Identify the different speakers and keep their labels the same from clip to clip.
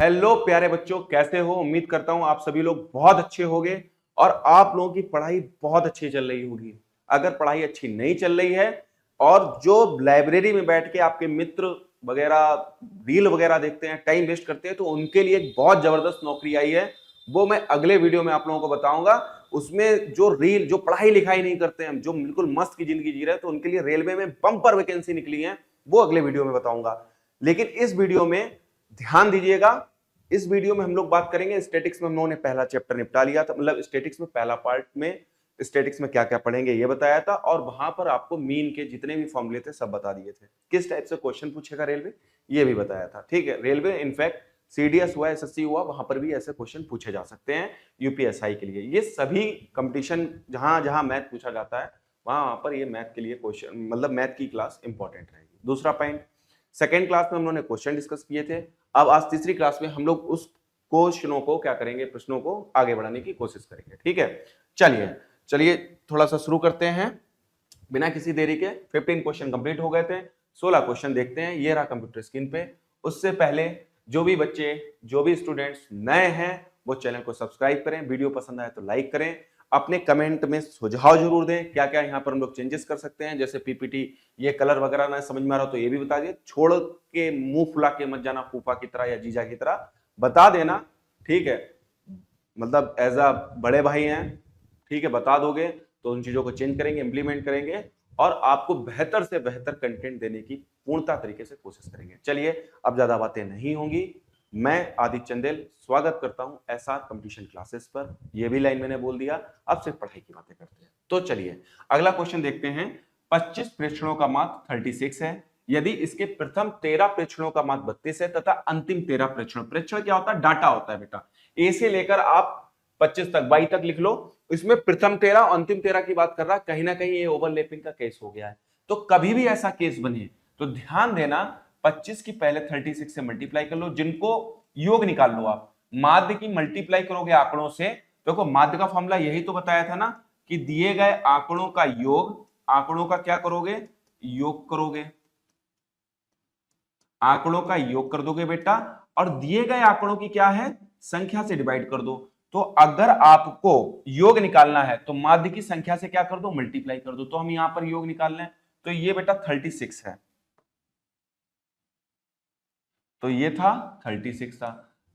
Speaker 1: Hello प्यारे बच्चों, कैसे हो? उम्मीद करता हूं आप सभी लोग बहुत अच्छे होंगे और आप लोगों की पढ़ाई बहुत अच्छी चल रही होगी। अगर पढ़ाई अच्छी नहीं चल रही है और जो लाइब्रेरी में बैठ के आपके मित्र वगैरह रील वगैरह देखते हैं, टाइम वेस्ट करते हैं, तो उनके लिए एक बहुत जबरदस्त नौकरी आई है। वो मैं अगले वीडियो में आप लोगों को बताऊंगा। उसमें जो पढ़ाई लिखाई नहीं करते हैं, जो बिल्कुल मस्त की जिंदगी जी रहे हैं, तो उनके लिए रेलवे में बम्पर वैकेंसी निकली है, वो अगले वीडियो में बताऊंगा। लेकिन इस वीडियो में ध्यान दीजिएगा। इस वीडियो में हम लोग बात करेंगे स्टैटिक्स में। हम लोगों ने पहला चैप्टर निपटा लिया था, मतलब स्टैटिक्स में पहला पार्ट में स्टैटिक्स में क्या क्या पढ़ेंगे ये बताया था, और वहां पर आपको मीन के जितने भी फॉर्मूले थे सब बता दिए थे। किस टाइप से क्वेश्चन पूछेगा रेलवे ये भी बताया था। ठीक है, रेलवे इनफैक्ट सीडीएस हुआ, एसएससी हुआ, वहां पर भी ऐसे क्वेश्चन पूछे जा सकते हैं यूपीएसआई के लिए। ये सभी कंपटीशन जहां जहां मैथ पूछा जाता है वहां पर ये मैथ के लिए क्वेश्चन, मतलब मैथ की क्लास इंपॉर्टेंट रहेगी। दूसरा पॉइंट, सेकेंड क्लास में हम लोगों ने क्वेश्चन डिस्कस किए थे। अब आज तीसरी क्लास में हम लोग उस क्वेश्चनों को क्या करेंगे, प्रश्नों को आगे बढ़ाने की कोशिश करेंगे। ठीक है, चलिए थोड़ा सा शुरू करते हैं बिना किसी देरी के। 15 क्वेश्चन कंप्लीट हो गए थे, 16 क्वेश्चन देखते हैं। ये रहा कंप्यूटर स्क्रीन पे। उससे पहले जो भी बच्चे, जो भी स्टूडेंट्स नए हैं वो चैनल को सब्सक्राइब करें, वीडियो पसंद आए तो लाइक करें, अपने कमेंट में सुझाव जरूर दें क्या क्या यहाँ पर हम लोग चेंजेस कर सकते हैं। जैसे पीपीटी ये कलर वगैरह ना समझ में आ रहा तो ये भी बता दिए। छोड़ के मुंह फुला के मत जाना फूफा की तरह या जीजा की तरह, बता देना। ठीक है, मतलब एज अ बड़े भाई हैं, ठीक है, बता दोगे तो उन चीजों को चेंज करेंगे, इंप्लीमेंट करेंगे और आपको बेहतर से बेहतर कंटेंट देने की पूर्णता तरीके से कोशिश करेंगे। चलिए, अब ज्यादा बातें नहीं होंगी। मैं आदित्य चंदेल स्वागत करता हूं एसआर कंपटीशन क्लासेस पर। यह भी लाइन मैंने बोल दिया, अब सिर्फ पढ़ाई की बातें करते हैं। तो चलिए अगला क्वेश्चन देखते हैं। 25 प्रेक्षणों का मात 36 है यदि इसके प्रथम 13 प्रेक्षणों का मात 32 है तथा अंतिम 13 प्रेक्षण। प्रेक्षण क्या होता है? डाटा होता है बेटा। ए से लेकर आप 25 तक 22 तक लिख लो। इसमें प्रथम 13 और अंतिम 13 की बात कर रहा है, कहीं ना कहीं ये ओवरलैपिंग का केस हो गया है। तो कभी भी ऐसा केस बने तो ध्यान देना, 25 की पहले 36 से मल्टीप्लाई कर लो, जिनको योग निकाल लो आप। माध्य की मल्टीप्लाई करोगे आंकड़ों से, देखो माध्य का फॉर्मूला यही तो बताया था ना कि दिए गए आंकड़ों का योग, आंकड़ों का क्या करोगे? योग करोगे, आंकड़ों का योग कर दोगे बेटा, और दिए गए आंकड़ों की क्या है? संख्या से डिवाइड कर दो। तो अगर आपको योग निकालना है तो माध्य की संख्या से क्या कर दो? मल्टीप्लाई कर दो। तो हम यहां पर योग निकाल लें तो ये बेटा 36 है, तो ये था 36 था।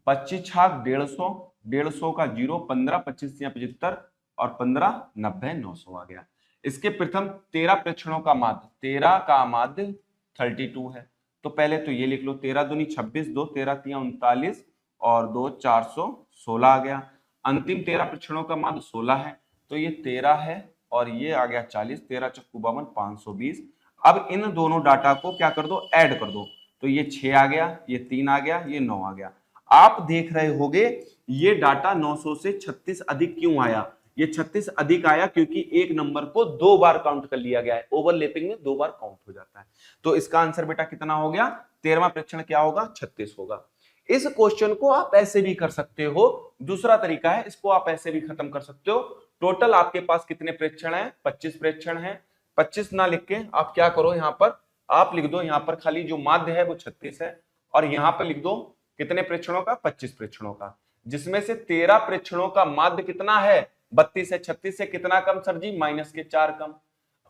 Speaker 1: 25 छाक 150, 150 का 0, 15, 25 या 75 और 15 90 900 आ गया। इसके प्रथम 13 प्रेक्षणों का माध्य, 13 का माध्य 32 है। तो पहले तो ये लिख लो, 13 दूनी 26, 2 13 तिया 39 और 2 416 आ गया। अंतिम 13 प्रेक्षणों का माध्य 16 है, तो ये 13 है और ये आ गया 40, 13 चक्कू 52 520। अब इन दोनों डाटा को क्या कर दो? ऐड कर दो। तो ये 6 आ गया, ये 3 आ गया, ये 9 आ गया। आप देख रहे होगे ये डाटा 900 से 36 अधिक क्यों आया? ये 36 अधिक आया क्योंकि एक नंबर को 2 बार काउंट कर लिया गया है। ओवरलैपिंग में 2 बार काउंट हो जाता है। तो इसका आंसर बेटा कितना हो गया? 13वां प्रेक्षण क्या होगा? 36 होगा। इस क्वेश्चन को आप ऐसे भी कर सकते हो, दूसरा तरीका है, इसको आप ऐसे भी खत्म कर सकते हो। टोटल आपके पास कितने प्रेक्षण है? 25 प्रेक्षण है। 25 ना लिख के आप क्या करो, यहां पर आप लिख दो, यहां पर खाली जो माध्य है वो 36 है और यहां पर लिख दो कितने प्रेक्षणों का? 25 प्रेक्षणों का, जिसमें से 13 प्रेक्षणों का माध्य कितना है? 32 है। 36 से कितना कम सर जी? माइनस के 4 कम।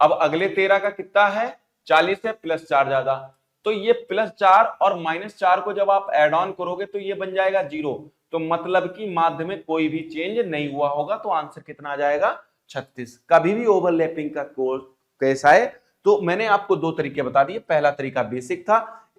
Speaker 1: अब अगले 13 का कितना है? 40 है, प्लस 4 ज्यादा। तो ये प्लस 4 और माइनस 4 को जब आप एड ऑन करोगे तो ये बन जाएगा 0। तो मतलब कि माध्य में कोई भी चेंज नहीं हुआ होगा, तो आंसर कितना आ जाएगा? 36। कभी भी ओवरलैपिंग का केस आए तो मैंने आपको 2 तरीके बता दिए। पहला तरीका बेसिक था,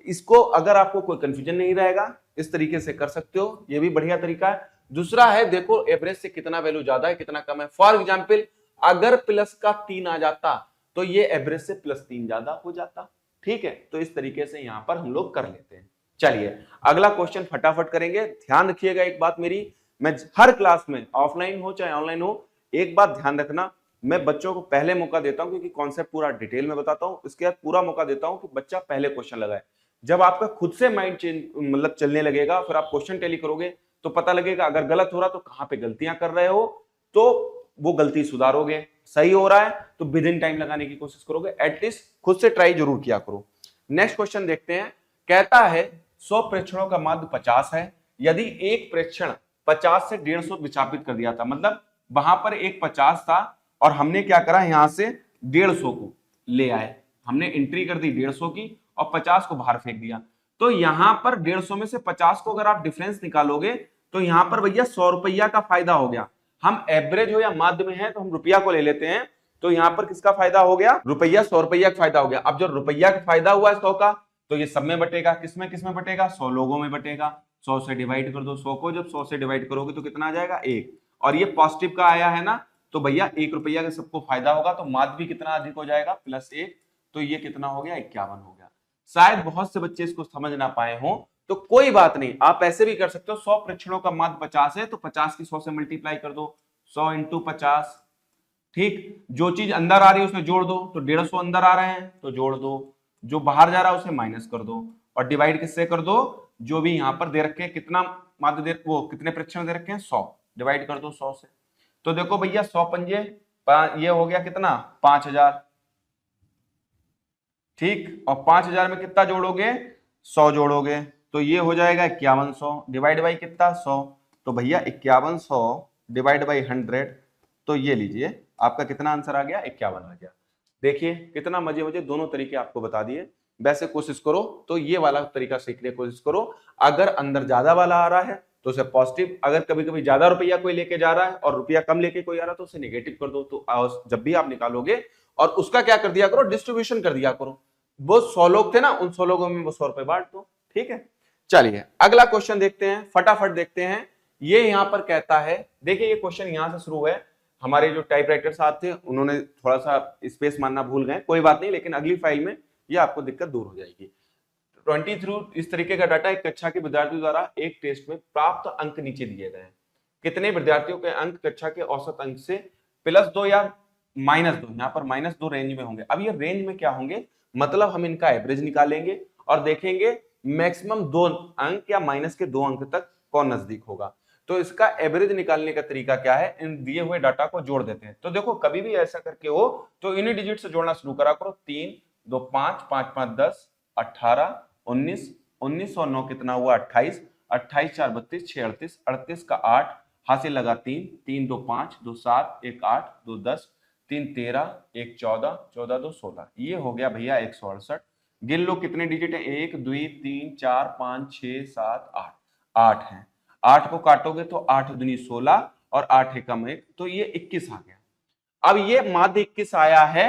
Speaker 1: इसको अगर आपको कोई कंफ्यूजन नहीं रहेगा इस तरीके से कर सकते हो, ये भी बढ़िया तरीका है। दूसरा है, देखो एवरेज से कितना वैल्यू ज्यादा है कितना कम है। फॉर एग्जाम्पल अगर प्लस का 3 आ जाता तो ये एवरेज से +3 ज्यादा हो जाता। ठीक है, तो इस तरीके से यहां पर हम लोग कर लेते हैं। चलिए अगला क्वेश्चन फटाफट करेंगे। ध्यान रखिएगा एक बात मेरी, मैं हर क्लास में ऑफलाइन हो चाहे ऑनलाइन हो, एक बात ध्यान रखना, मैं बच्चों को पहले मौका देता हूं क्योंकि कॉन्सेप्ट पूरा डिटेल में बताता हूं, उसके बाद पूरा मौका देता हूं कि बच्चा पहले क्वेश्चन लगाए। जब आपका खुद से माइंड चेंज मतलब चलने लगेगा, फिर आप क्वेश्चन टैली करोगे तो पता लगेगा अगर गलत हो रहा तो कहां पे गलतियां कर रहे हो, तो वो गलती सुधारोगे। सही हो रहा है तो विद इन टाइम लगाने की कोशिश करोगे, एटलीस्ट खुद से ट्राई जरूर किया करो। नेक्स्ट क्वेश्चन देखते हैं। कहता है 100 प्रेक्षणों का माध्य 50 है यदि एक प्रेक्षण 50 से 150 विस्थापित कर दिया था, मतलब वहां पर एक 50 था और हमने क्या करा, यहां से 150 को ले आए, हमने एंट्री कर दी 150 की और 50 को बाहर फेंक दिया। तो यहां पर 150 में से 50 को अगर आप डिफरेंस निकालोगे तो यहां पर भैया 100 रुपया का फायदा हो गया। हम एवरेज हो या माध्य में है तो हम रुपया को ले लेते हैं, तो यहां पर किसका फायदा हो गया, रुपया, 100 रुपया का फायदा हो गया। अब जो रुपया का फायदा हुआ है 100 का, तो ये सब में बटेगा, किसमें किसमें बटेगा, 100 लोगों में बटेगा। 100 से डिवाइड कर दो, 100 को जब 100 से डिवाइड करोगे तो कितना आ जाएगा, 1। और ये पॉजिटिव का आया है ना, तो भैया 1 रुपया का सबको फायदा होगा, तो माध्य भी कितना अधिक हो जाएगा, +1। तो ये कितना हो गया, 51 हो गया। शायद बहुत से बच्चे इसको समझ ना पाए हों, तो कोई बात नहीं, आप ऐसे भी कर सकते हो। 100 प्रेक्षणों का माध्य 50 है, तो 50 की 100 से मल्टीप्लाई कर दो, 100 × 50। ठीक, जो चीज अंदर आ रही है उसमें जोड़ दो, तो 150 अंदर आ रहे हैं तो जोड़ दो, जो बाहर जा रहा है उसे माइनस कर दो, और डिवाइड किससे कर दो, जो भी यहां पर दे रखे हैं, कितना माध्य दे, वो कितने प्रेक्षण दे रखे हैं, 100, डिवाइड कर दो 100 से। तो देखो भैया 100 पंजे, ये हो गया कितना, 5000। ठीक, और 5000 में कितना जोड़ोगे, 100 जोड़ोगे, तो ये हो जाएगा 5100, डिवाइड बाई कितना, 100। तो भैया 5100 डिवाइड बाई 100, तो ये लीजिए आपका कितना आंसर आ गया, 51 आ गया। देखिए कितना मजे मजे दोनों तरीके आपको बता दिए। वैसे कोशिश करो तो ये वाला तरीका सीखने की कोशिश करो। अगर अंदर ज्यादा वाला आ रहा है तो उसे पॉजिटिव, अगर कभी कभी ज्यादा रुपया कोई लेके जा रहा है और रुपया कम लेके कोई आ रहा है तो उसे नेगेटिव कर दो। तो जब भी आप निकालोगे और उसका क्या कर दिया करो, डिस्ट्रीब्यूशन कर दिया करो। वो 100 लोग थे ना, उन 100 लोगों में वो 100 रुपए बांट दो। ठीक है, चलिए अगला क्वेश्चन देखते हैं, फटाफट देखते हैं। ये यहां पर कहता है, देखिए ये क्वेश्चन यहां से शुरू है। हमारे जो टाइपराइटर साहब थे उन्होंने थोड़ा सा स्पेस मानना भूल गए, कोई बात नहीं, लेकिन अगली फाइल में ये आपको दिक्कत दूर हो जाएगी। 23 इस तरीके का डाटा, एक कक्षा के विद्यार्थियों द्वारा एक टेस्ट में प्राप्त अंक नीचे दिए गए हैं। कितने विद्यार्थियों के अंक कक्षा के औसत अंक से +2 या -2, यहाँ पर -2 रेंज में होंगे। अब ये रेंज में क्या होंगे, मतलब हम इनका एवरेज निकालेंगे और देखेंगे मैक्सिमम 2 अंक या माइनस के 2 अंक तक कौन नजदीक होगा। तो इसका एवरेज निकालने का तरीका क्या है, इन दिए हुए डाटा को जोड़ देते हैं। तो देखो कभी भी ऐसा करके हो तो इन्हीं डिजिट से जोड़ना शुरू करा करो। 3 2 5 5 5 10 18 19 19 और 9 कितना हुआ, 28 28 4 32 6 38 38 का 8 हासिल लगा 3 3 2 5 2 7 1 8 2 10 3 13 1 14 14 2 16, ये हो गया भैया 168। गिन लो कितने डिजिट है, 1 2 3 4 5 6 7 8, 8 है। 8 को काटोगे तो 8 दूनी 16 और 8 एकम 1, तो ये 21 आ गया। अब ये माध्य 21 आया है,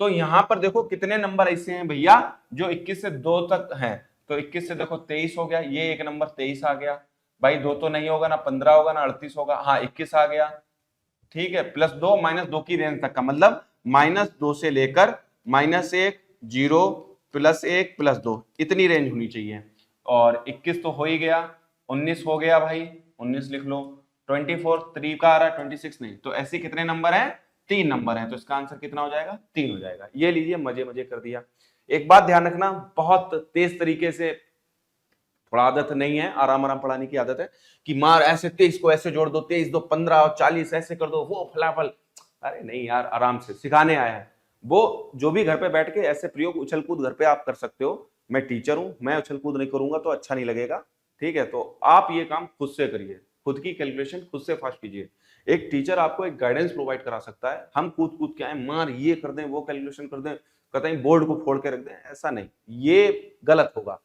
Speaker 1: तो यहां पर देखो कितने नंबर ऐसे हैं भैया जो 21 से 2 तक हैं। तो 21 से देखो 23 हो गया, ये एक नंबर 23 आ गया भाई। 2 तो नहीं होगा ना, 15 होगा ना 38 होगा, हाँ 21 आ गया। ठीक है, +2 -2 की रेंज तक का, मतलब -2 से लेकर -1 0 +1 +2 इतनी रेंज होनी चाहिए। और 21 तो हो ही गया, 19 हो गया भाई, 19 लिख लो। 24 3 का आ रहा है, 26 नहीं, तो ऐसे कितने नंबर हैं, 3 नंबर हैं। तो इसका आंसर कितना हो जाएगा, 3 हो जाएगा। ये लीजिए मजे मजे कर दिया। एक बात ध्यान रखना, बहुत तेज तरीके से, थोड़ा आदत नहीं है, आराम आराम पढ़ाने की आदत है कि मार ऐसे 23 को ऐसे जोड़ दो, 23 2 15 और 40 ऐसे कर दो, वो फलाफल। अरे नहीं यार, आराम से सिखाने आया है। वो जो भी घर पे बैठ के ऐसे प्रयोग उछल कूद घर पे आप कर सकते हो। मैं टीचर हूं, मैं उछल कूद नहीं करूंगा तो अच्छा नहीं लगेगा। ठीक है, तो आप ये काम खुद से करिए, खुद की कैलकुलेशन खुद से फास्ट कीजिए। एक टीचर आपको एक गाइडेंस प्रोवाइड करा सकता है। हम कूद कूद के आए, मार ये कर दें, वो कैलकुलेशन कर दें, कतई बोर्ड को फोड़ के रख दें, ऐसा नहीं, ये गलत होगा।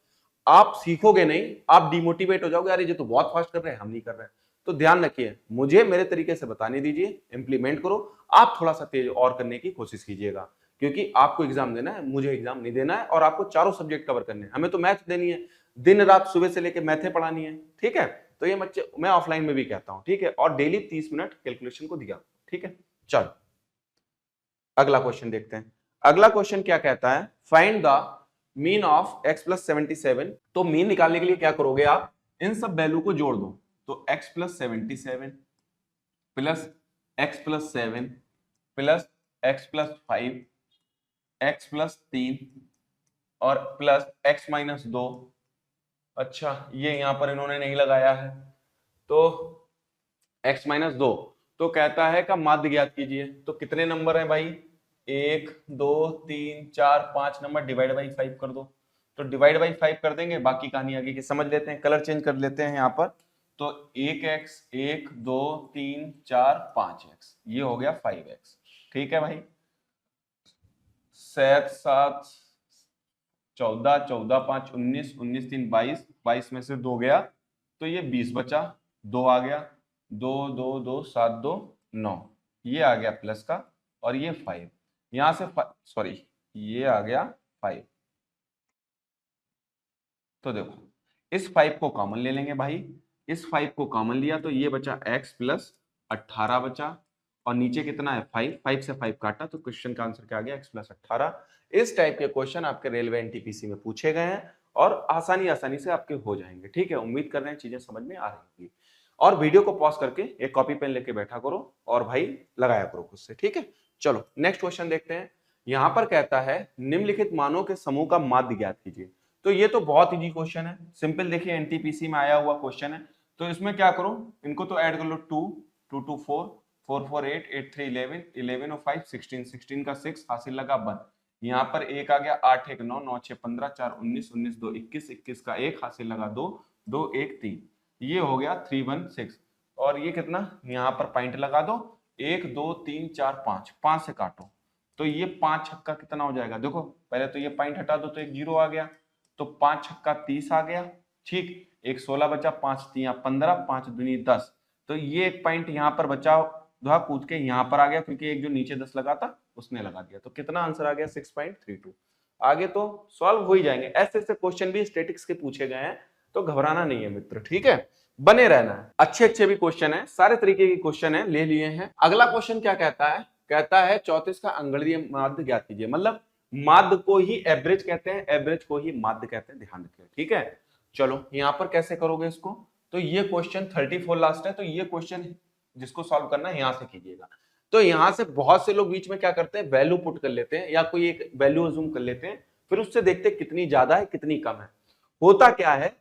Speaker 1: आप सीखोगे नहीं, आप डिमोटिवेट हो जाओगे, अरे ये तो बहुत फास्ट कर रहे हैं, हम नहीं कर रहे हैं। तो ध्यान रखिए, मुझे मेरे तरीके से बताने दीजिए, इंप्लीमेंट करो। आप थोड़ा सा तेज और करने की कोशिश कीजिएगा, क्योंकि आपको एग्जाम देना है, मुझे एग्जाम नहीं देना है, और आपको चारों सब्जेक्ट कवर करने हैं। हमें तो मैथ देनी है, दिन रात सुबह से लेकर मैथे पढ़ानी है। ठीक है, तो ये बच्चे मैं ऑफलाइन में भी कहता हूं, ठीक है, और डेली 30 मिनट कैलकुलेशन को दिया। ठीक है, चलो अगला क्वेश्चन देखते हैं। अगला क्वेश्चन क्या कहता है, find the mean of x + 77। तो मीन निकालने के लिए क्या करोगे आप, इन सब वैल्यू को जोड़ दो। तो x + 77 plus x + 7 plus x + 5 x + 3 और प्लस x - 2। अच्छा, ये यहां पर इन्होंने नहीं लगाया है, तो x - 2। तो कहता है का माध्य ज्ञात कीजिए। तो कितने नंबर है भाई, 1 2 3 4 5 नंबर, डिवाइड बाई 5 कर दो। तो डिवाइड बाई 5 कर देंगे, बाकी कहानी आगे की समझ लेते हैं। कलर चेंज कर लेते हैं यहाँ पर, तो 1x 1 2 3 4 5x, ये हो गया 5x। ठीक है भाई, 7 7 14 14 5 19 19 3 22, 22 में से 2 गया तो ये 20 बचा, 2 आ गया, 2 2 2 7 2 9, ये आ गया प्लस का, और ये 5 यहां से, सॉरी ये आ गया 5। तो देखो इस 5 को कॉमन ले लेंगे भाई, इस 5 को कॉमन लिया तो ये बचा x प्लस 18 बचा, और नीचे कितना है 5, 5 से 5 काटा तो क्वेश्चन का आंसर क्या आ गया x प्लस 18। इस टाइप के क्वेश्चन आपके रेलवे एनटीपीसी में पूछे गए हैं और आसानी से आपके हो जाएंगे। ठीक है, उम्मीद कर रहे हैं चीजें समझ में आ रही होंगी। और वीडियो को पॉज करके एक कॉपी पेन लेके बैठा करो और भाई लगाया करो खुद से। ठीक है, चलो नेक्स्ट क्वेश्चन देखते हैं। यहां पर कहता है निम्नलिखित मानों के समूह का माध्य ज्ञात कीजिए। तो ये तो बहुत इजी क्वेश्चन है, सिंपल। देखिए एनटीपीसी में आया हुआ क्वेश्चन है, तो इसमें क्या करो, इनको तो ऐड कर लो, 2 2 2 4 4 4 8 8 3 11 11 और 5 16 16 का 6 हासिल लगा 1, यहाँ पर 1 आ गया, 8 1 9 9 6 15 4 19 19 2 21 21 का 1 हासिल लगा 2 2 1 3, ये हो गया 3 1 6। और ये कितना, यहाँ पर पॉइंट लगा दो, 1 2 3 4 5, 5 से काटो तो ये 5 छक्का कितना हो जाएगा। देखो पहले तो ये पॉइंट हटा दो तो एक 0 आ गया, तो 5 छक्का 30 आ गया। ठीक, एक 16 बचा, 5 3 15, 5 दूनी 10, तो ये एक पॉइंट यहाँ पर बचा, दुआ कूद के यहाँ पर आ गया, क्योंकि एक जो नीचे 10 लगा था उसने लगा दिया। तो कितना आंसर आ गया 6.32। आगे तो सॉल्व हो ही जाएंगे, ऐसे ऐसे क्वेश्चन भी स्टैटिक्स के पूछे गए हैं, तो घबराना नहीं है मित्र। ठीक है, बने रहना है। अच्छे अच्छे भी क्वेश्चन है, सारे तरीके के क्वेश्चन है, ले लिए हैं। अगला क्वेश्चन क्या कहता है, कहता है 34 का अंगणीय माध्य ज्ञात कीजिए। मतलब माध्य को ही एवरेज कहते हैं, एवरेज को ही माध्य कहते हैं, ध्यान रखिए। ठीक है, चलो यहां पर कैसे करोगे इसको, तो ये क्वेश्चन 34 लास्ट है, तो ये क्वेश्चन जिसको सॉल्व करना है यहां से कीजिएगा। तो यहां से बहुत से लोग बीच में क्या करते हैं, वैल्यू पुट कर लेते हैं या कोई एक वैल्यू अज्यूम कर लेते हैं, फिर उससे देखते हैं कितनी ज्यादा है कितनी कम है। होता क्या है,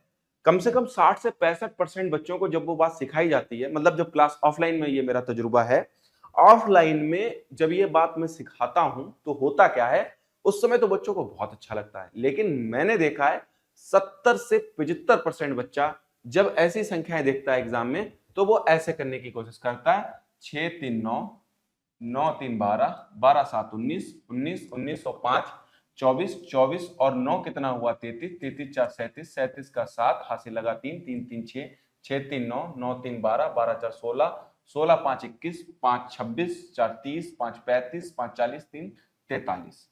Speaker 1: कम से कम 60 से 65% बच्चों को जब वो बात सिखाई जाती है, मतलब जब क्लास ऑफलाइन में, ये मेरा तजुर्बा है, ऑफलाइन में जब ये बात मैं सिखाता हूं तो होता क्या है, उस समय तो बच्चों को बहुत अच्छा लगता है, लेकिन मैंने देखा है 70 से 75% बच्चा जब ऐसी संख्याएं देखता है एग्जाम में तो वो ऐसे करने की कोशिश करता है, 6 3 9 9 3 12 12 7 19 19 19 और 5 24 24 और 9 कितना हुआ 33 33 4 37 37 का 7 हासिल लगा 3 3 3 6 6 3 9 9 3 12 12 4 16 16 5 21 5 26 4 30 5 35 5 40 3 43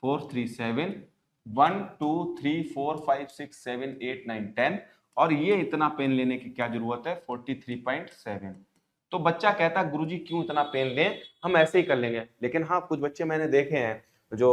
Speaker 1: 4 3 7 1 2 3 4 5 6 7 8 9 10, और ये इतना पेन लेने की क्या जरूरत है 43.7। तो बच्चा कहता गुरुजी क्यों इतना पेन लें, हम ऐसे ही कर लेंगे। लेकिन हाँ कुछ बच्चे मैंने देखे हैं जो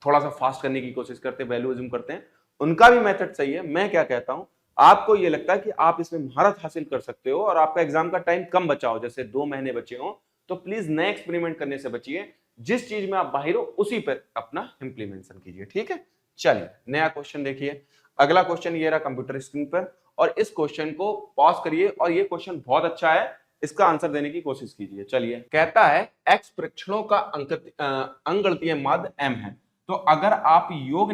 Speaker 1: थोड़ा सा फास्ट करने की कोशिश करते हैं, वैल्यू अज्यूम करते हैं, उनका भी मेथड सही है। मैं क्या कहता हूं, आपको ये लगता है कि आप इसमें महारत हासिल कर सकते हो और आपका एग्जाम का टाइम कम बचा हो, जैसे 2 महीने बचे हो, तो प्लीज नए एक्सपेरिमेंट करने से बचिए। जिस चीज में आप बाहिर हो उसी पर अपना इंप्लीमेंटेशन कीजिए। ठीक है, चलिए नया क्वेश्चन देखिए। अगला क्वेश्चन ये रहा कंप्यूटर स्क्रीन पर, और इस क्वेश्चन को पॉज करिए, और ये क्वेश्चन बहुत अच्छा है, इसका आंसर देने की कोशिश कीजिए। चलिए, कहता है x परीक्षणों का अंकगणितीय माध्य m है। तो अगर आप योग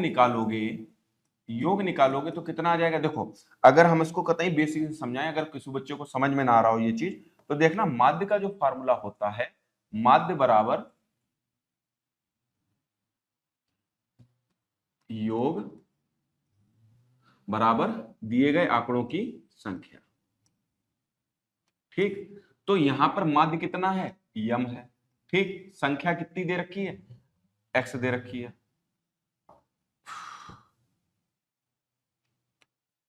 Speaker 1: निकालोगे तो कितना आ जाएगा। देखो अगर हम इसको कतई बेसिक से समझाएं, अगर किसी बच्चे को समझ में ना आ रहा हो ये चीज, तो देखना माध्य का जो फार्मूला होता है, माध्य बराबर योग बराबर दिए गए आंकड़ों की संख्या। ठीक, तो यहां पर माध्य कितना है, यम है। ठीक, संख्या कितनी दे रखी है, एक्स दे रखी है,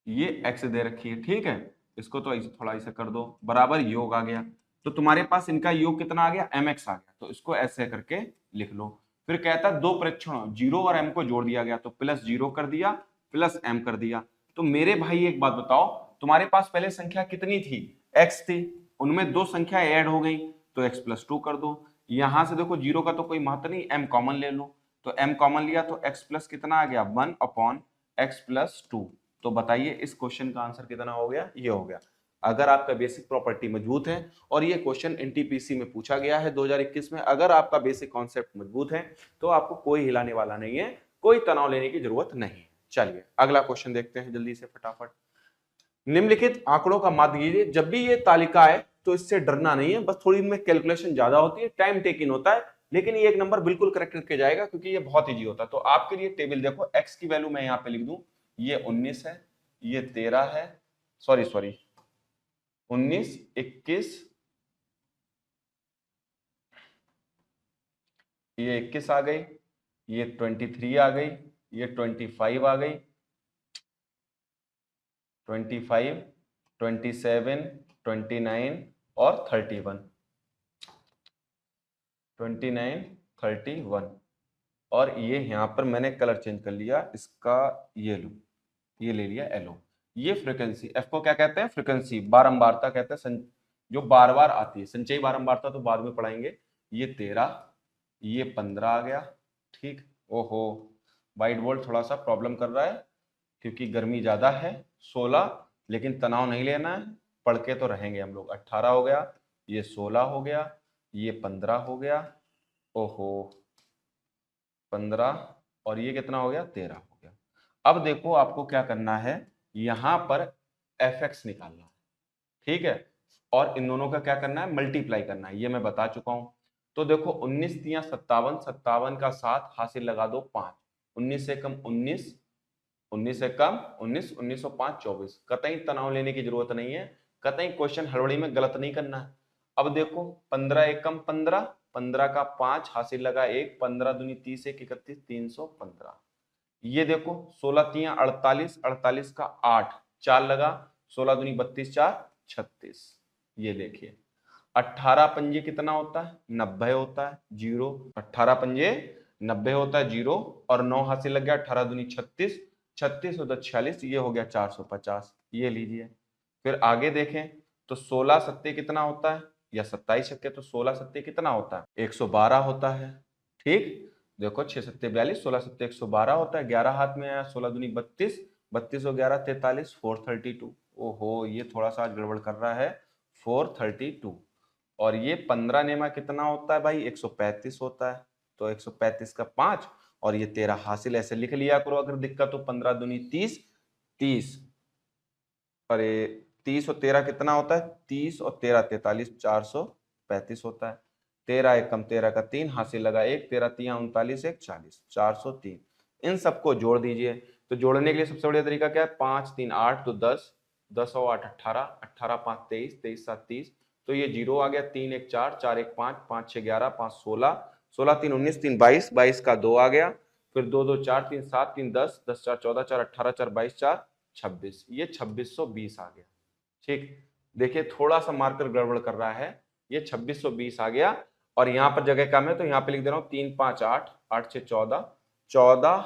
Speaker 1: ये एक्स दे रखी है। ठीक है, इसको तो थोड़ा ऐसे कर दो, बराबर योग आ गया, तो तुम्हारे पास इनका योग कितना आ गया, एम एक्स आ गया, तो इसको ऐसे करके लिख लो। फिर कहता है 2 परीक्षणों, 0 और m को जोड़ दिया गया, तो प्लस 0 कर दिया प्लस m कर दिया। तो मेरे भाई एक बात बताओ, तुम्हारे पास पहले संख्या कितनी थी, x थी, उनमें 2 संख्या ऐड हो गई, तो x प्लस 2 कर दो। यहां से देखो 0 का तो कोई महत्व नहीं, m कॉमन ले लो, तो m कॉमन लिया तो x प्लस कितना आ गया 1/x प्लस 2। तो बताइए इस क्वेश्चन का आंसर कितना हो गया, ये हो गया। अगर आपका बेसिक प्रॉपर्टी मजबूत है, और ये क्वेश्चन एनटीपीसी में पूछा गया है 2021 में, अगर आपका बेसिक कॉन्सेप्ट मजबूत है तो आपको कोई हिलाने वाला नहीं है, कोई तनाव लेने की जरूरत नहीं है। चलिए अगला क्वेश्चन देखते हैं जल्दी से फटाफट। निम्नलिखित आंकड़ों का माध्य कीजिए। जब भी ये तालिका है तो इससे डरना नहीं है, बस थोड़ी इनमें कैलकुलेशन ज्यादा होती है, टाइम टेकिंग होता है, लेकिन ये एक नंबर बिल्कुल करेक्ट करके जाएगा क्योंकि ये बहुत इजी होता है। तो आपके लिए टेबल देखो, एक्स की वैल्यू मैं यहाँ पे लिख दूं, ये 19 है, ये 13 है, सॉरी 19, 21, ये 21 आ गई, ये 23 आ गई, ये 25 आ गई, 25, 27, 29 और 31, 29, 31। और ये यहाँ पर मैंने कलर चेंज कर लिया, इसका ये लो, ये ले लिया येलो। ये फ्रीक्वेंसी, एफ को क्या कहते हैं, फ्रीक्वेंसी, बारंबारता कहते हैं, जो बार बार आती है। संचयी बारंबारता तो बाद में पढ़ाएंगे। ये 13, ये 15 आ गया, ठीक। ओहो, वाइट बोर्ड थोड़ा सा प्रॉब्लम कर रहा है क्योंकि गर्मी ज्यादा है। 16, लेकिन तनाव नहीं लेना है, पढ़ के तो रहेंगे हम लोग। 18 हो गया, ये 16 हो गया, ये 15 हो गया, ओहो 15, और ये कितना हो गया, 13 हो गया। अब देखो आपको क्या करना है, यहां पर fx निकालना है, ठीक है, और इन दोनों का क्या करना है, मल्टीप्लाई करना है, ये मैं बता चुका हूं। तो देखो 19 तियां 57, 57 का 7 हासिल लगा दो 5, 19 से कम 19, 19 से कम 19, 19 और 5 24। कतई तनाव लेने की जरूरत नहीं है, कतई क्वेश्चन हड़बड़ी में गलत नहीं करना है। अब देखो 15 एकम 15, 15 का 5 हासिल लगा 1, 15 दूनी 30, 1 31, 315। ये देखो 16 तियां 48, 48 का 8, 4 लगा, 16 दूनी 32, 4 36। ये देखिए 18 पंजे कितना होता है, 90 होता है, 0, 18 पंजे 90 होता है, 0, और 9 हासिल लग गया, 18 दूनी 36, 36 और 46, ये हो गया 450। ये लीजिए। फिर आगे देखें तो 16 सत्ते कितना होता है, या 27 छक्के, तो 16 सत्ते कितना होता है, 112 होता है, ठीक। देखो 6 सत्ते 42, 16 सत्ते 112 होता है, 11 हाथ में आया, 16 दूनी 32, 32 और 11 43, 432। ओहो, ये थोड़ा सा आज गड़बड़ कर रहा है, 432। और ये 15 नेमा कितना होता है भाई, 135 होता है, तो 135 का 5, और ये 13 हासिल, ऐसे लिख लिया करो अगर दिक्कत हो। 15 दूनी 30, 30, अरे 30 और 13 कितना होता है, 30 और 13 43, 435 होता है। 13 एकम 13 का 3 हासिल लगा 1, 13 तियां 39, 1 40, 403। इन सबको जोड़ दीजिए। तो जोड़ने के लिए सबसे बढ़िया तरीका क्या है, 5 3 8, तो 10, 10 और 8 18, 18 5 23, 23 7 30, तो ये 0 आ गया, 3 1 4, 4 1 5, 5 6 11, 5 16, 16 3 19, 3 22, 22 का 2 आ गया, फिर 2 2 4 3 7, 3 10, 10 4 14, 4 18, 4 22, 4 26, ये 2620 आ गया, ठीक। देखिए थोड़ा सा मार्कर गड़बड़ कर रहा है, ये 2620 आ गया, और यहाँ पर जगह कम है तो यहाँ पे लिख दे रहा हूँ 3 5 8, 8 6 14, 14,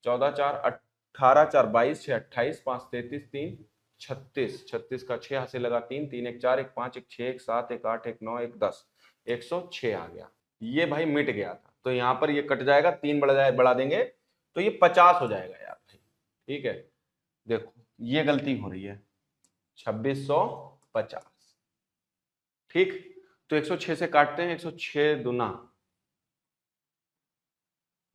Speaker 1: 14 4 18, 4 22, 6 28, 5 33, 3 36, 36 का 6 हासिल लगा 3, 3 1 4, 1 5, 1 6, 1 7, 1 8, 1 9, 1 10, 106 आ गया। ये भाई मिट गया था, तो यहाँ पर ये कट जाएगा, 3 बढ़ा देंगे तो ये 50 हो जाएगा यार भाई, ठीक है। देखो ये गलती हो रही है, 2650, ठीक। तो 106 से काटते हैं, 106 दुना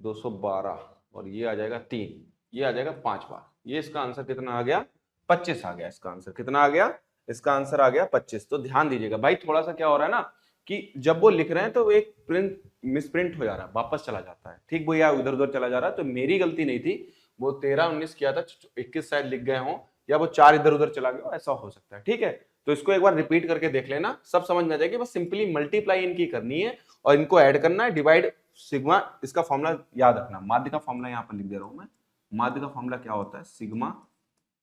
Speaker 1: 212, और ये आ जाएगा 3, ये आ जाएगा 5 बार। ये इसका आंसर कितना आ गया, 25 आ गया। इसका आंसर कितना आ गया, इसका आंसर आ गया 25। तो ध्यान दीजिएगा भाई, थोड़ा सा क्या हो रहा है ना कि जब वो लिख रहे हैं तो एक प्रिंट मिसप्रिंट हो जा रहा है, वापस चला जाता है, ठीक भैया, उधर उधर चला जा रहा है। तो मेरी गलती नहीं थी, वो 13 19 किया था, 21 शायद लिख गए हों, या वो 4 इधर उधर चला गया, ऐसा हो सकता है, ठीक है। तो इसको एक बार रिपीट करके देख लेना, सब समझ में आ जाएगी। बस सिंपली मल्टीप्लाई इनकी करनी है और इनको ऐड करना है, डिवाइड सिग्मा, इसका फॉर्मूला याद रखना। माध्य का फॉर्मूला यहाँ पर लिख दे रहा हूं मैं। माध्य का फॉर्मूला क्या होता है, सिग्मा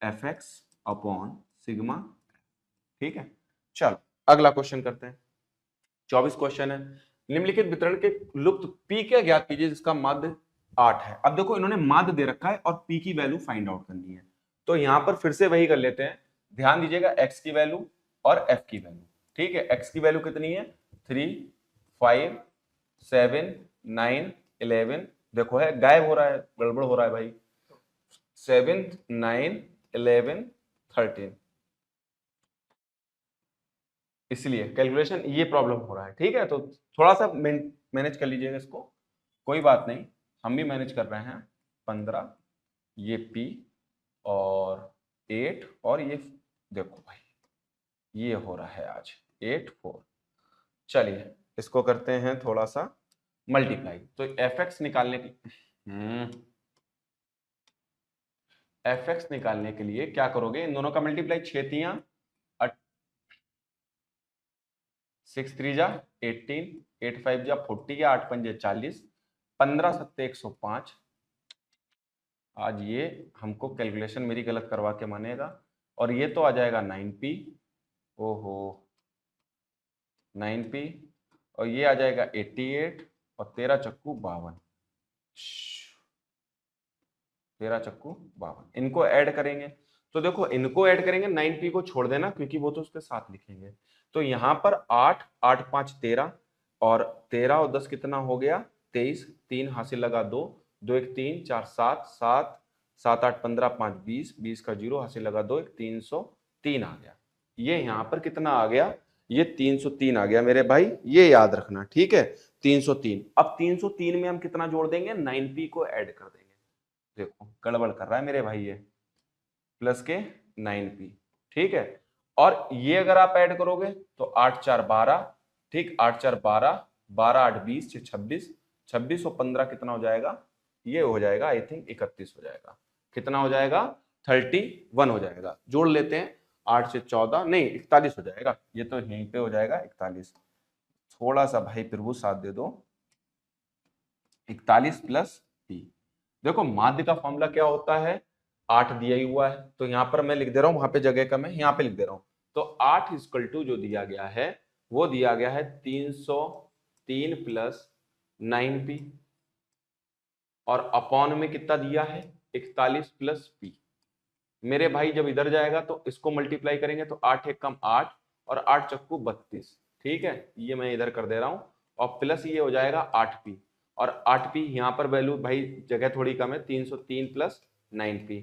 Speaker 1: fx अपॉन सिग्मा, ठीक है। चलो अगला क्वेश्चन करते हैं। 24 क्वेश्चन है। निम्नलिखित वितरण के लुप्त p क्या ज्ञात कीजिए जिसका माध्य 8 है। अब देखो इन्होंने माध्य दे रखा है और p की वैल्यू फाइंड आउट करनी है, तो यहां पर फिर से वही कर लेते हैं। ध्यान दीजिएगा, x की वैल्यू और f की वैल्यू, ठीक है। x की वैल्यू कितनी है, 3 5 7 9 11, देखो है गायब हो रहा है, गड़बड़ हो रहा है भाई, 7 9 11 13, इसलिए कैलकुलेशन ये प्रॉब्लम हो रहा है, ठीक है। तो थोड़ा सा मैनेज कर लीजिएगा इसको, कोई बात नहीं, हम भी मैनेज कर रहे हैं। 15 ये P और 8 और ये देखो भाई ये हो रहा है आज 8 4। चलिए इसको करते हैं थोड़ा सा मल्टीप्लाई। तो fx निकालने की fx निकालने के लिए क्या करोगे, इन दोनों का मल्टीप्लाई, 6 तियां 6 3 जा 18, 8 5 जा 40 या 8 5 40, 15 7 105। आज ये हमको कैलकुलेशन मेरी गलत करवा के मानेगा। और ये तो आ जाएगा 9p, ओहो 9p, और ये आ जाएगा 88 और 13 चक्कू 52, 13 चक्कू 52। इनको ऐड करेंगे तो देखो, इनको ऐड करेंगे, 9p को छोड़ देना क्योंकि वो तो उसके साथ लिखेंगे। तो यहाँ पर 8 8 5 13 और 13 और 10 कितना हो गया 23, 3 हासिल लगा 2, 2 1 3 4 7 7 7 8 15 5 20, 20 का 0 हासिल लगा 2 1 303 आ गया। ये यहाँ पर कितना आ गया, ये 303 आ गया मेरे भाई, ये याद रखना, ठीक है 303। अब 303 में हम कितना जोड़ देंगे, 9p को ऐड कर देंगे। देखो गड़बड़ कर रहा है मेरे भाई, ये प्लस के 9p, ठीक है। और ये अगर आप ऐड करोगे तो 8 4 12, ठीक 8 4 12, 12 8 20 6 26, 26 और 15 कितना हो जाएगा, ये हो जाएगा आई थिंक 31 हो जाएगा। कितना हो जाएगा 31 हो जाएगा। जोड़ लेते हैं, 8 से 14 नहीं 41 हो जाएगा, ये तो यहीं पे हो जाएगा 41। थोड़ा सा भाई प्रभु साथ दे दो, 41 प्लस p। देखो माध्य का फॉर्मूला क्या होता है, 8 दिया ही हुआ है तो यहां पर मैं लिख दे रहा हूं, वहां पे जगह कम है यहां पे लिख दे रहा हूं। तो 8 इक्वल टू जो दिया गया है वो दिया गया है 303 प्लस 9p, और अपॉन में कितना दिया है 41 प्लस p। मेरे भाई जब इधर जाएगा तो इसको मल्टीप्लाई करेंगे तो 8 एक कम 8 और 8 चक्कू 32, ठीक है, ये मैं इधर कर दे रहा हूं, और प्लस ये हो जाएगा 8p, और 8p यहाँ पर वैल्यू भाई जगह थोड़ी कम है, 303 प्लस 9p।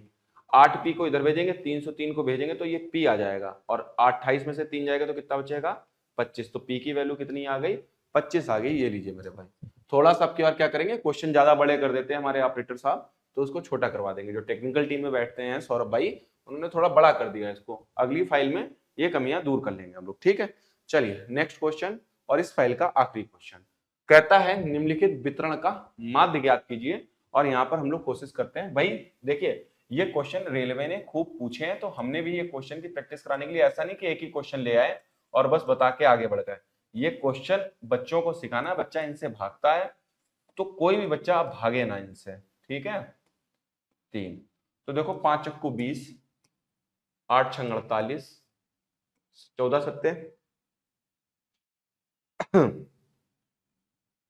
Speaker 1: 8p को इधर भेजेंगे, 303 को भेजेंगे तो ये p आ जाएगा, और 28 में से 3 जाएगा तो कितना बचेगा 25। तो p की वैल्यू कितनी आ गई 25 आ गई। ये लीजिए मेरे भाई, थोड़ा सा आपकी बार क्या करेंगे, क्वेश्चन ज्यादा बड़े कर देते हैं हमारे ऑपरेटर साहब, तो उसको छोटा करवा देंगे। जो टेक्निकल टीम में बैठते हैं सौरभ भाई, उन्होंने थोड़ा बड़ा कर दिया इसको, अगली फाइल में ये कमियां दूर कर लेंगे हम लोग, ठीक है। चलिए नेक्स्ट क्वेश्चन, और इस फाइल का आखिरी क्वेश्चन कहता है निम्नलिखित वितरण का माध्य ज्ञात कीजिए। और यहाँ पर हम लोग कोशिश करते हैं, भाई देखिए ये क्वेश्चन रेलवे ने खूब पूछे हैं, तो हमने भी ये क्वेश्चन की प्रैक्टिस कराने के लिए ऐसा नहीं कि एक ही क्वेश्चन ले आए और बस बता के आगे बढ़ गए। ये क्वेश्चन बच्चों को सिखाना, बच्चा इनसे भागता है तो कोई भी बच्चा भागे ना इनसे, ठीक है। 3 तो देखो 5 चक्कू 20, 8 छंग 48, 14 सत्ते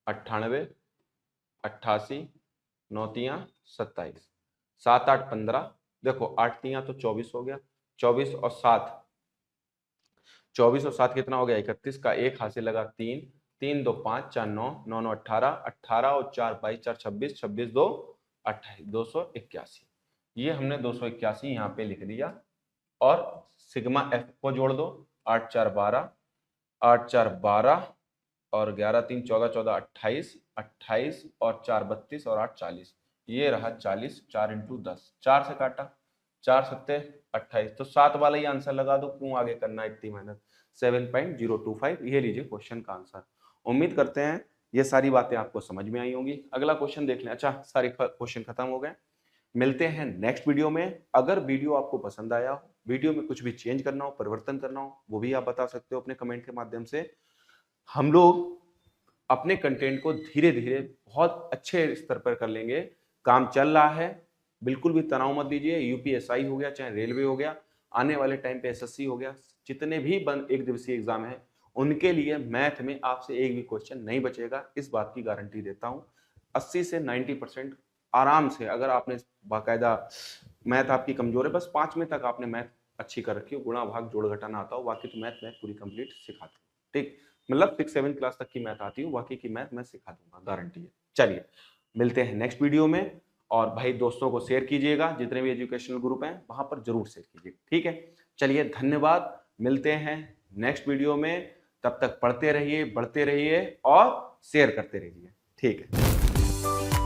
Speaker 1: 98, 88, 9 तियां 27, 7 8 15, देखो 8 तियां तो 24 हो गया, 24 और 7, 24 और 7 कितना हो गया 31 का 1 हासिल लगा 3, 3 2 5 4 9, 9 9 18, 18 और 4 22 4 26, 26 2 28, 281। ये हमने 281 यहाँ पे लिख दिया, और सिग्मा एफ को जोड़ दो, 8 4 12, 8 4 12 और 11 3 14 14 28, 28 और 4 32 और 8 40, ये रहा 40, 4 इंटू 10, 4 से काटा, 4 सत्ते 28, तो 7 वाला ही आंसर लगा दो, क्यों आगे करना इतनी मेहनत। 7.025, ये लीजिए क्वेश्चन का आंसर। उम्मीद करते हैं ये सारी बातें आपको समझ में आई होंगी। अगला क्वेश्चन देख लें। अच्छा सारे क्वेश्चन खत्म हो गए, मिलते हैं नेक्स्ट वीडियो में। अगर वीडियो आपको पसंद आया हो, वीडियो में कुछ भी चेंज करना हो, परिवर्तन करना हो, वो भी आप बता सकते हो अपने कमेंट के माध्यम से। हम लोग अपने कंटेंट को धीरे धीरे बहुत अच्छे स्तर पर कर लेंगे, काम चल रहा है, बिल्कुल भी तनाव मत लीजिए। यूपीएसआई हो गया, चाहे रेलवे हो गया, आने वाले टाइम पे एसएससी हो गया, जितने भी बंद एक दिवसीय एग्जाम है उनके लिए मैथ में आपसे एक भी क्वेश्चन नहीं बचेगा, इस बात की गारंटी देता हूं। 80 से 90% आराम से, अगर आपने बाकायदा मैथ आपकी कमजोर है, बस 5 में तक आपने मैथ अच्छी कर रखी हो, गुणा भाग जोड़ घटाना आता हो, बाकी तो मैथ पूरी कंप्लीट सिखाता हूँ, ठीक। मतलब 6-7 क्लास तक की मैथ आती हो, बाकी की मैथ मैं सिखा दूंगा, गारंटी है। चलिए मिलते हैं नेक्स्ट वीडियो में, और भाई दोस्तों को शेयर कीजिएगा, जितने भी एजुकेशनल ग्रुप हैं वहां पर जरूर शेयर कीजिए, ठीक है। चलिए धन्यवाद, मिलते हैं नेक्स्ट वीडियो में, तब तक पढ़ते रहिए, बढ़ते रहिए और शेयर करते रहिए, ठीक है।